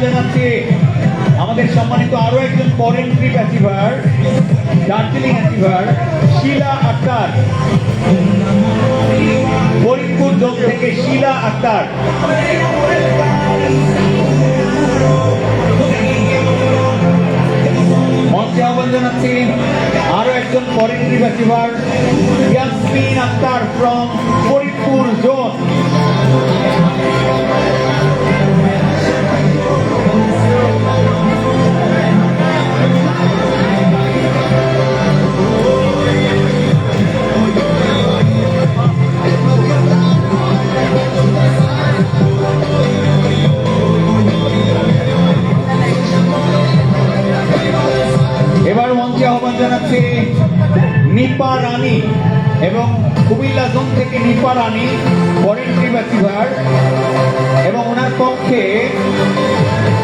জানাচ্ছি আমাদের সম্মানিত আরো একজন foreign trip achiever, Darjeeling achiever Shila Akter, Faridpur zone থেকে শিলা আক্তার। মঞ্চে আহ্বান জানাচ্ছি আরো একজন foreign trip achiever Yasmin Akter from Faridpur zone. এবার মঞ্চে আহ্বান জানাচ্ছি নিপা রানী এবং কুমিল্লা জোন থেকে নিপা রানী ফরেন ট্রিপ অ্যাচিভার, এবং ওনার পক্ষে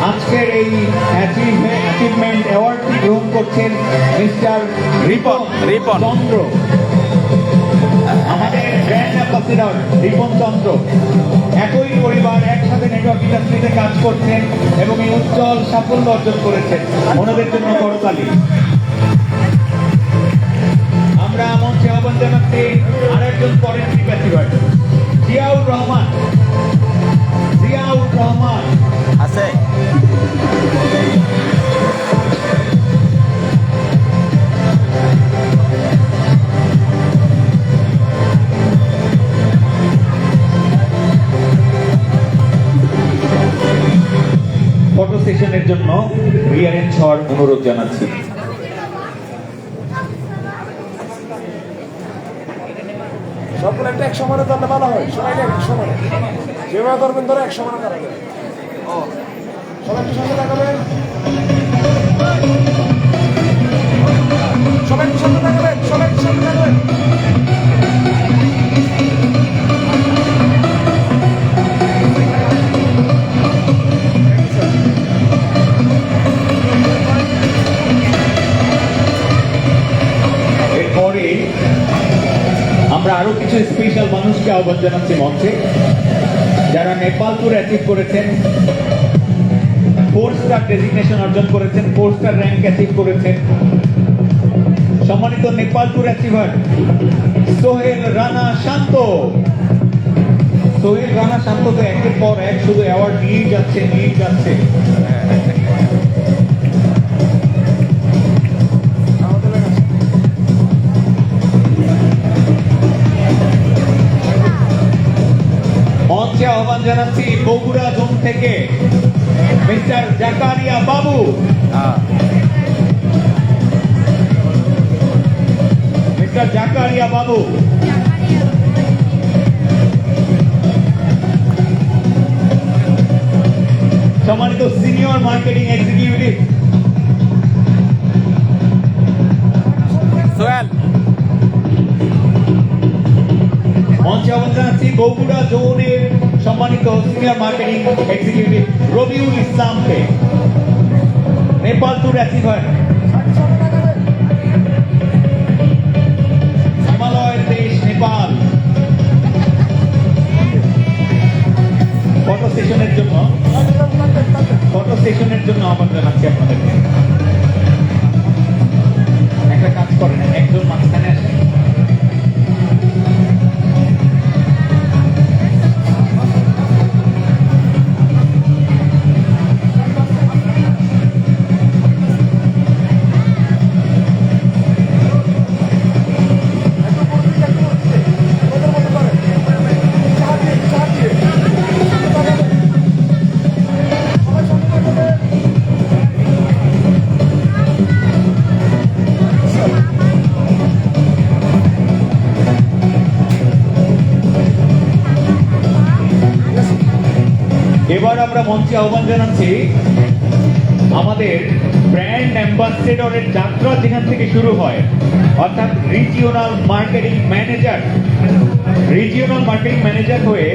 আজকের এই অ্যাচিভমেন্ট অ্যাওয়ার্ডটি গ্রহণ করছেন মিস্টার রিপন চন্দ্র, আমাদের ব্র্যান্ড অ্যাম্বাসেডর রিপন চন্দ্র। একই পরিবার একসাথে নেটওয়ার্ক ইন্ডাস্ট্রিতে কাজ করছেন এবং এই উজ্জ্বল সাফল্য অর্জন করেছেন। ওনাদের জন্য করতালি। আমরা মঞ্চে আহ্বান জানাচ্ছি আরেকজন foreign trip achiever Ziaur Rahman. আছে ফটো সেশনের জন্য রিয়ারেঞ্জ হওয়ার অনুরোধ জানাচ্ছি। সবগুলো একটা এক সমানে ধরলে ভালো হয়, সবাই এক সমানে যেভাবে ধরবেন ধরে এক সমানে ধরবেন। সবাই একটু সামনে তাকাবেন, সবাই একটু সামনে তাকাবেন, সবাই একটু সামনে তাকাবেন। এরপরে আমরা আরো কিছু স্পেশাল মানুষকে আহ্বান জানাচ্ছি মঞ্চে, যারা নেপাল ট্যুর অ্যাচিভ করেছেন, 4 স্টার ডেজিগনেশন অর্জন করেছেন, 4 স্টার র্যাঙ্ক অ্যাচিভ করেছেন। সম্মানিত নেপাল ট্যুর অ্যাচিভার সোহেল রানা শান্ত। সোহেল রানা শান্ত তো একের পর এক শুধু অ্যাওয়ার্ড নিয়েই যাচ্ছে। মঞ্চে আহ্বান জানাচ্ছি বগুড়া জোন থেকে মিস্টার জাকারিয়া বাবু। মিস্টার জাকারিয়া বাবু। সম্মানিত সিনিয়র মার্কেটিং এক্সিকিউটিভ সোহেল। মঞ্চে আহ্বান জানাচ্ছি বগুড়া জোনের সম্মানিত সিনিয়র মার্কেটিং এক্সিকিউটিভ রবিউল ইসলামকে, নেপাল ট্যুর অ্যাচিভার, হিমালয়ের দেশ নেপাল। ফটো সেশনের জন্য আহ্বান জানাচ্ছি আপনাদেরকে। একটা কাজ করেন, একজন মাঝখানে আসেন। এবার আমরা মঞ্চে আহ্বান জানাচ্ছি আমাদের ব্র্যান্ড অ্যাম্বাসেডরের যাত্রা যেখান থেকে শুরু হয়, অর্থাৎ রিজিওনাল মার্কেটিং ম্যানেজার হয়ে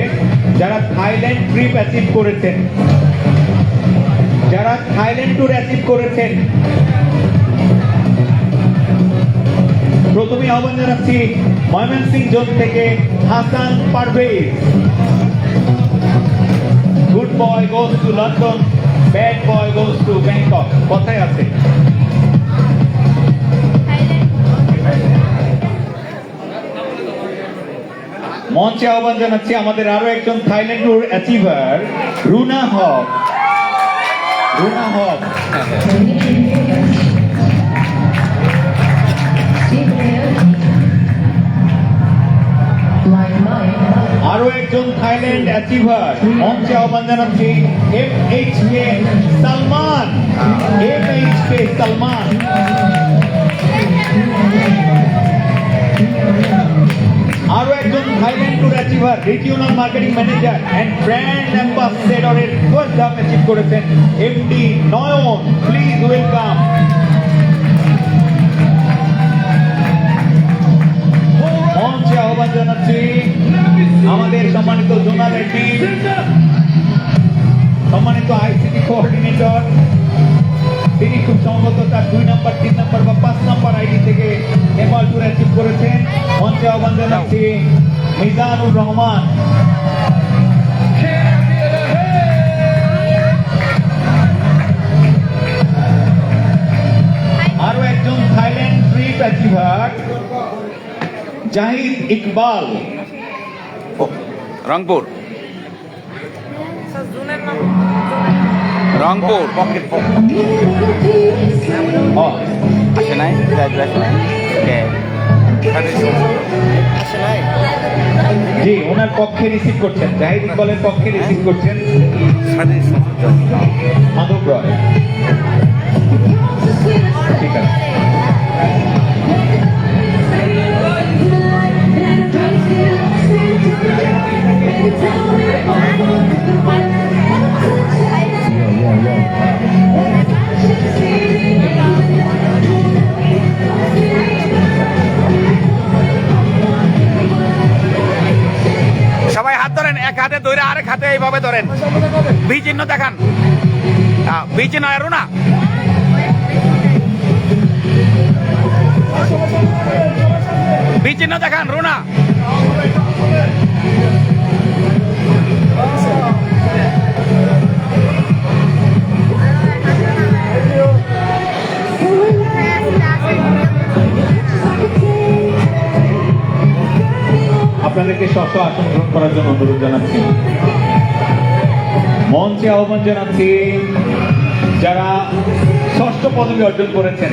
যারা থাইল্যান্ড ট্রিপ অ্যাচিভ করেছেন, যারা থাইল্যান্ড ট্যুর অ্যাচিভ করেছেন, প্রথমে আহ্বান জানাচ্ছি ময়মনসিংহ জোন থেকে Hasan Parvez. Good boy goes to London bad boy goes to Bangkok কথায় আছে। মঞ্চে আহ্বান জানাচ্ছি আমাদের আরো একজন থাইল্যান্ড ট্যুর অ্যাচিভার রুনা হক। রুনা হক আরো একজন থাইল্যান্ড অ্যাচিভার মঞ্চে আহ্বান জানাচ্ছি FHK সালমান। FHK সালমান আরো একজন Thailand tour achiever regional marketing manager and brand অ্যাম্বাসেডরের ফার্স্ট ধাপ অ্যাচিভ করেছেন MD নয়ন। Please welcome. মঞ্চে আহ্বান জানাচ্ছি আমাদের সম্মানিত জোনাল অ্যাডমিন, সম্মানিত ICT কোঅর্ডিনেটর, তিনি খুব সম্ভবত তার 2 নম্বর 3 নম্বর বা 5 নম্বর আইডি থেকে নেপাল ট্যুর অ্যাচিভ করেছেন। মঞ্চে আহ্বান জানাচ্ছি মিজানুর রহমান। আরো একজন Thailand trip achiever Zahid Iqbal. Rangpur Rangpur আসে নাই জি, ওনার পক্ষে রিসিভ করছেন, জাহিদ ইকবালের পক্ষে রিসিভ করছেন মাধব রয়। ঠিক আছে, সবাই হাত ধরেন, এক হাতে ধরে আরেক হাতে এইভাবে ধরেন, বি চিহ্ন দেখান, বি চিহ্ন আর না বি চিহ্ন দেখান রুনা। আপনাদেরকে স্ব আসন গ্রহণ করার জন্য অনুরোধ জানাচ্ছি। মঞ্চে আহ্বান জানাচ্ছি যারা ষষ্ঠ পদবি অর্জন করেছেন,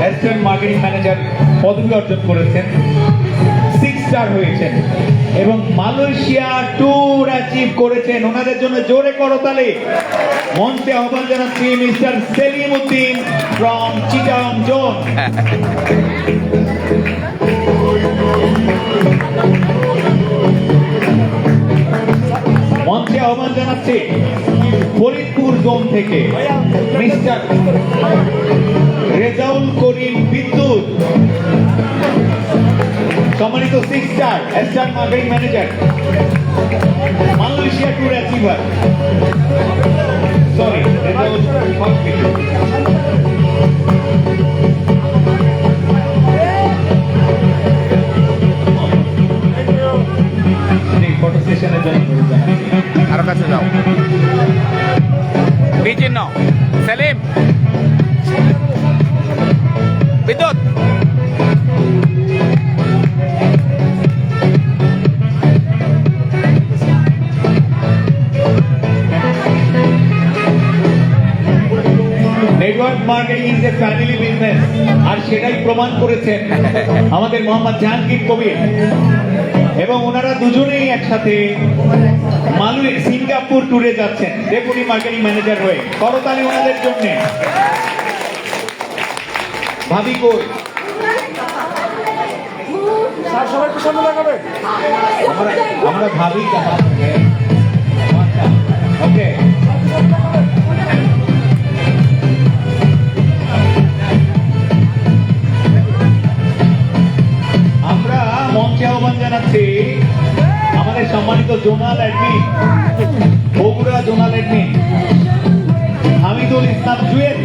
অ্যাসিস্ট্যান্ট মার্কেটিং ম্যানেজার পদবি অর্জন করেছেন, 6 স্টার হয়েছেন এবং মালয়েশিয়া ট্যুর অ্যাচিভ করেছেন, ওনাদের জন্য জোরে করতালি। মঞ্চে আহ্বান জানাচ্ছি mister Selim Uddin from Chittagong zone. মঞ্চে আহ্বান জানাচ্ছি ফরিদপুর জোন থেকে মিস্টার রেজাউল করিম বিদ্যুৎ, সম্মানিত 6 star assistant marketing manager, Malaysia tour achiever. Sorry, Rezaul Haque Bidyut. Photo সেশনের জন্য আরো কাছে যাও, বি চিহ্ন Selim Bidyut. Network marketing is a family business, আর সেটাই প্রমাণ করেছেন আমাদের মোহাম্মদ জাহাঙ্গীর কবির এবং ওনারা দুজনেই একসাথে সিঙ্গাপুর ট্যুরে যাচ্ছেন ডেপুটি মার্কেটিং ম্যানেজার হয়ে। করতালি ওনাদের জন্য। ভাবি কই? স্যার সবাই একটু সামনে লাগাবে। আমরা ভাবি ওকে। আমরা মঞ্চে আহ্বান জানাচ্ছি আমাদের সম্মানিত zonal admin, Bogura zonal admin Hamidul Islam Jewel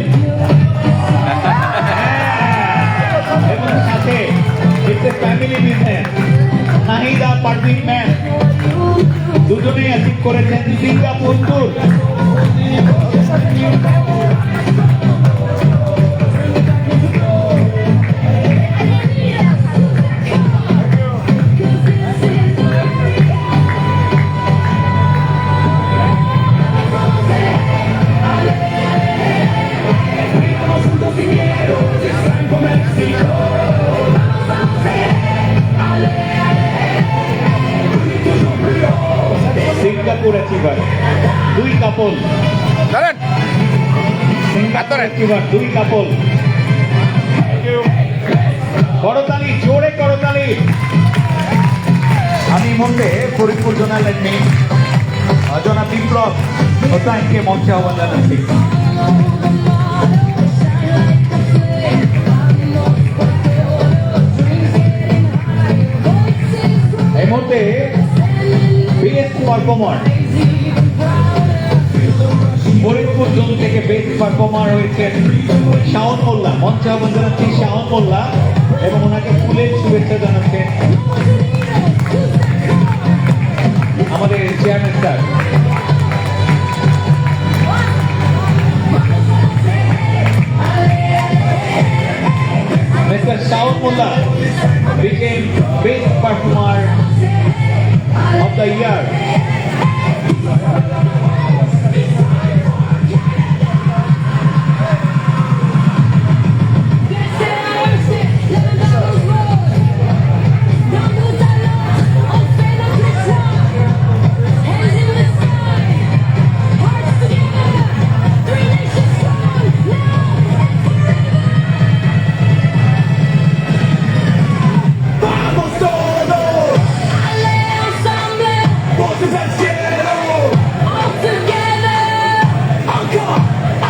এবং সাথে family business Nahida Parvin ma'am, দুজনেই অ্যাচিভ করেছেন Singapore tour. Singapore achiever 2 couple, ধরেন সিঙ্গাপুর অ্যাচিভার 2 কাপল। করতালি, জোরে করতালি। আমি এই মুহূর্তে ফরিদপুর জোনাল অ্যাডমিন জনাব বিপ্লব হোসাইনকে মঞ্চে আহ্বান জানাচ্ছি। এই মুহূর্তে বেস্ট পারফর্মার ফরিদপুর জোন থেকে বেস্ট পারফর্মার হয়েছেন শাওন মোল্লা। মঞ্চে আহ্বান জানাচ্ছি শাওন মোল্লা এবং ওনাকে ফুলের শুভেচ্ছা জানাচ্ছেন আমাদের chairman sir. Mr. Shaun Mullah became best performer of the year.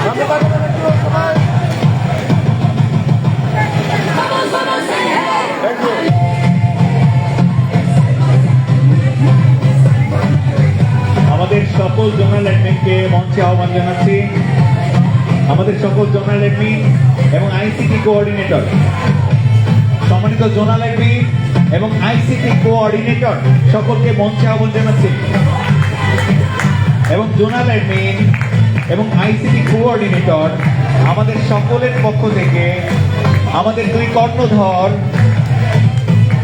সামনে তাকাবেন একটু সবাই। Thank you. আমাদের সকল জোনাল অ্যাডমিনকে মঞ্চে আহ্বান জানাচ্ছি। আমাদের সকল জোনাল অ্যাডমিন এবং আইসিটি কোঅর্ডিনেটর, সম্মানিত জোনাল অ্যাডমিন এবং আইসিটি কোঅর্ডিনেটর সকলকে মঞ্চে আহ্বান জানাচ্ছি। এবং জোনাল অ্যাডমিন এবং আইসিটি কোঅর্ডিনেটর আমাদের সকলের পক্ষ থেকে আমাদের 2 কর্ণধর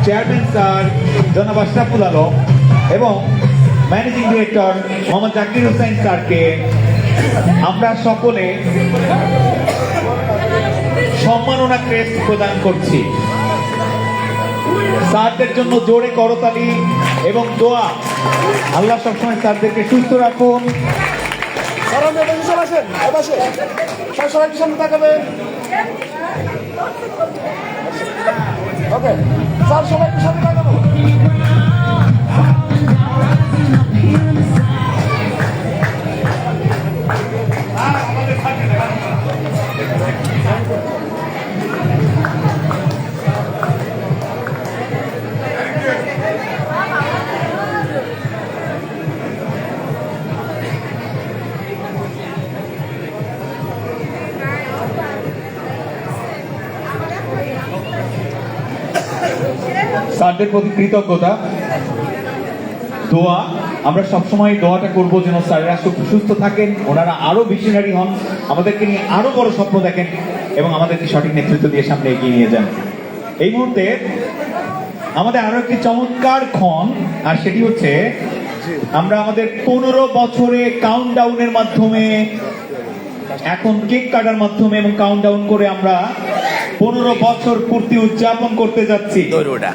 চেয়ারম্যান স্যার জনাব আশরাফুল আলম এবং managing director Mohammad Zakir Hossain স্যারকে আমরা সকলে সম্মাননা ক্রেস্ট প্রদান করছি। স্যারদের জন্য জোরে করতালি এবং দোয়া। আল্লাহ সবসময় স্যারদেরকে সুস্থ রাখুন। স্যার আপনি এদিকে চলে আসেন, এ পাশে। স্যার সবাই একটু সামনে তাকাবেন। ওকে স্যার সবাই একটু সামনে তাকাবো। স্যারদের প্রতি কৃতজ্ঞতা, দোয়া। আমরা সবসময় দোয়াটা করবো যেন স্যারেরা সুস্থ থাকেন, ওনারা আরো ভিশনারি হন, আমাদেরকে নিয়ে আরো বড় স্বপ্ন দেখেন এবং আমাদেরকে সঠিক নেতৃত্ব দিয়ে সামনে এগিয়ে নিয়ে যান। এই মুহূর্তে আমাদের আরো একটি চমৎকার ক্ষণ, আর সেটি হচ্ছে আমরা আমাদের 15 বছরে কাউন্টডাউনের মাধ্যমে, এখন কেক কাটার মাধ্যমে এবং কাউন্টডাউন করে আমরা 15 বছর পূর্তি উদযাপন করতে যাচ্ছি। দৌড়টা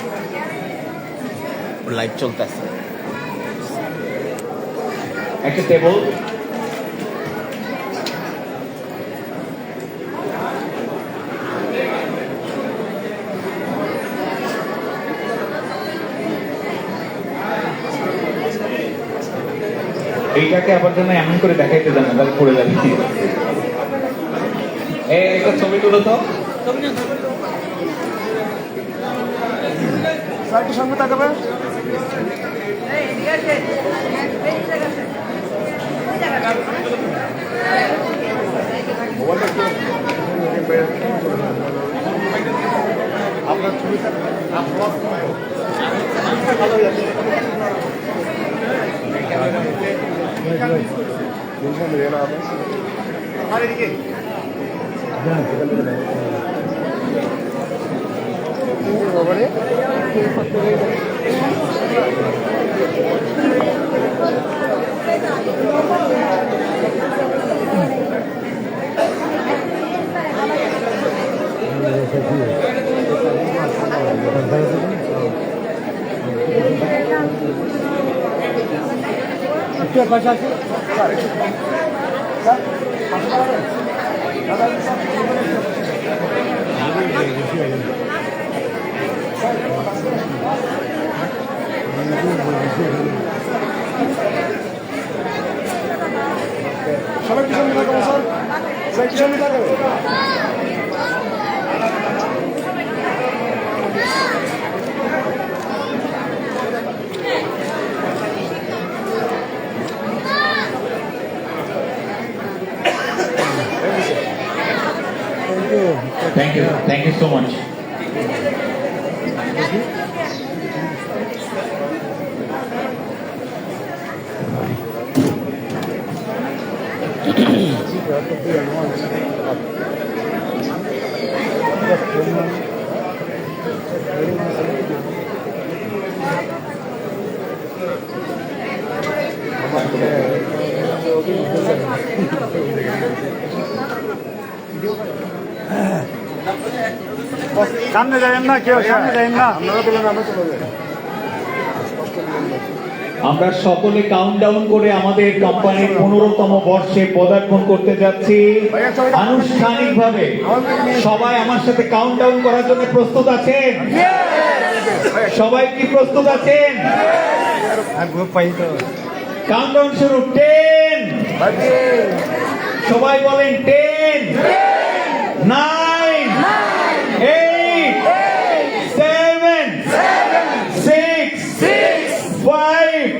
লাইভ চলতেছে। একটা টেবল, এইটাকে আবার যেন এমন করে দেখাইতে জানা, তাহলে পড়ে যাবে। একটা ছবি তুলো তো। স্যার একটু সামনে তাকাবেন। আপনার ছবি ভালো সবাই পিছনে থাকো স্যার, সবাই পিছনে থাকো। Thank you so much. সামনে যাবেন না, কেউ সামনে যাবেন না। আপনারা বলেন, আমরা চলে যাই। আমরা সকলে কাউন্টডাউন করে আমাদের কোম্পানির 15তম বর্ষে পদার্পণ করতে যাচ্ছি আনুষ্ঠানিকভাবে। সবাই আমার সাথে কাউন্টডাউন করার জন্য প্রস্তুত আছেন? সবাই কি প্রস্তুত আছেন? কাউন্টডাউন শুরু। 10, সবাই বলেন 10, 9, 8, 7, 6, 5,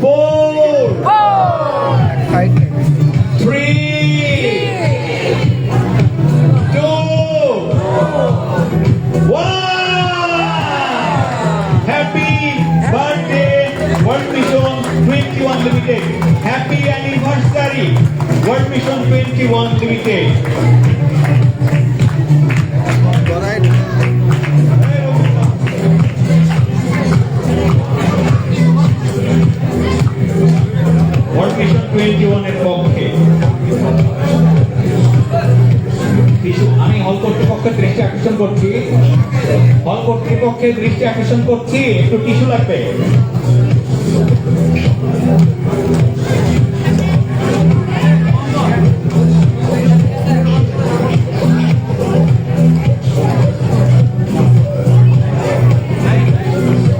4, 3, 2, 1. Happy birthday, World Mission 21 Limited. Happy anniversary, World Mission 21 Limited. World Mission 21 এর পক্ষে আমি হল কর্তৃপক্ষের দৃষ্টি আকর্ষণ করছি, একটু টিস্যু লাগবে।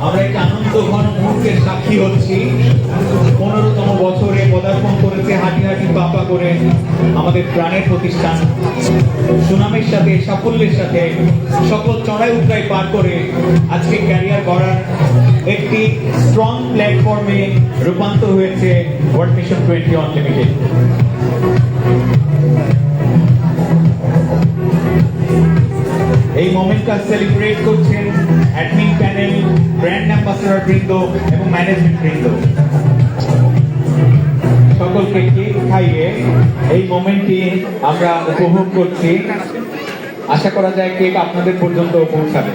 আমরা একটা আনন্দ ঘন মুহূর্তের সাক্ষী হচ্ছি। 15তম বছরে পদার্পণ করেছে হাঁটি হাঁটি পাপা করে আমাদের প্রাণের প্রতিষ্ঠান। সুনামের সাথে, সাফল্যের সাথে, সকল চড়াই উতরাই পার করে আজকে ক্যারিয়ার গড়ার একটি স্ট্রং প্ল্যাটফর্মে রূপান্তর হয়েছে ওয়ার্ল্ড মিশন 21 লিমিটেড। এই মোমেন্টটা সেলিব্রেট করছেন অ্যাডমিন প্যানেল, ব্র্যান্ড অ্যাম্বাসেডর বৃন্দ এবং ম্যানেজমেন্ট বৃন্দ। সকলকে কেক খাইয়ে এই মোমেন্টটি আমরা উপভোগ করছি। আশা করা যায় কেক আপনাদের পর্যন্ত পৌঁছাবে।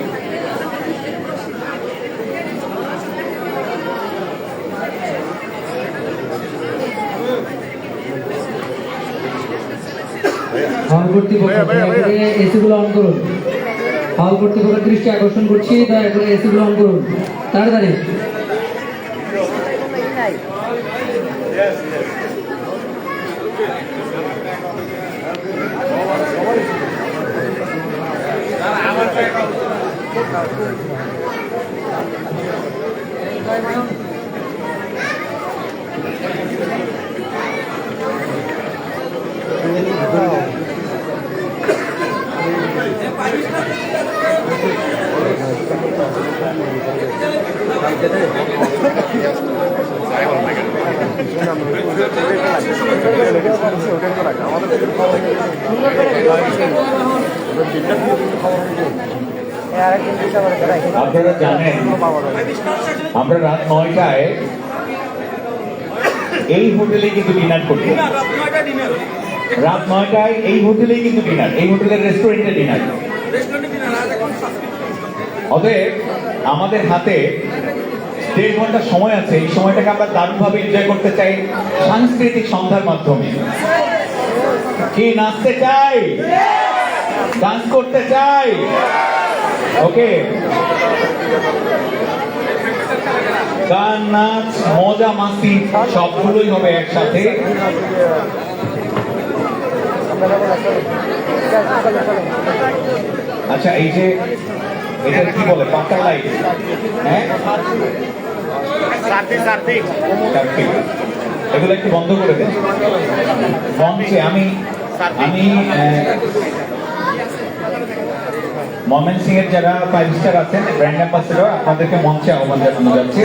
হল কর্তৃপক্ষ দয়া করে এসিগুলো অন করুন। হল কর্তৃপক্ষের দৃষ্টি আকর্ষণ করছি, দয়া করে এসিগুলো অন করুন তাড়াতাড়ি। আপনারা জানেন আমরা রাত 9টায় এই হোটেলে কিন্তু ডিনার করবো। রাত 9টায় এই হোটেলেই কিন্তু ডিনার, এই হোটেলের রেস্টুরেন্টে ডিনার। অতএব আমাদের হাতে 1.5 ঘন্টা সময় আছে, এই সময়টাকে আমরা দারুণভাবে এনজয় করতে চাই সাংস্কৃতিক সন্ধ্যার মাধ্যমে। কি নাচতে চাই, ডান্স করতে চাই, ওকে? গান, নাচ, মজা, মাস্তি সবগুলোই হবে একসাথে। আচ্ছা, এই যে এটা কি বলে, পাক্কা লাইট, হ্যাঁ, সার্ফিং, এগুলো একটু বন্ধ করে দেন মঞ্চে। আমি ময়মনসিং সিং এর যারা 5 স্টার আছেন, ব্র্যান্ড অ্যাম্বাসেডর, আপনাদেরকে মঞ্চে আহ্বান জানানো যাচ্ছে।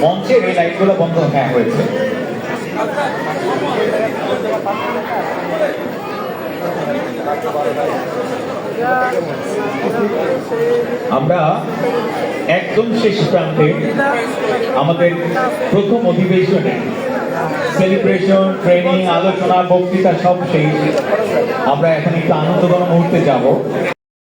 মঞ্চের এই লাইটগুলো বন্ধ, হ্যাঁ হয়েছে। আমরা একদম শেষ প্রান্তে আমাদের প্রথম অধিবেশনে সেলিব্রেশন, ট্রেনিং, আলোচনা, বক্তৃতা সব শেষ। আমরা এখন একটু আনন্দঘন মুহূর্তে যাব।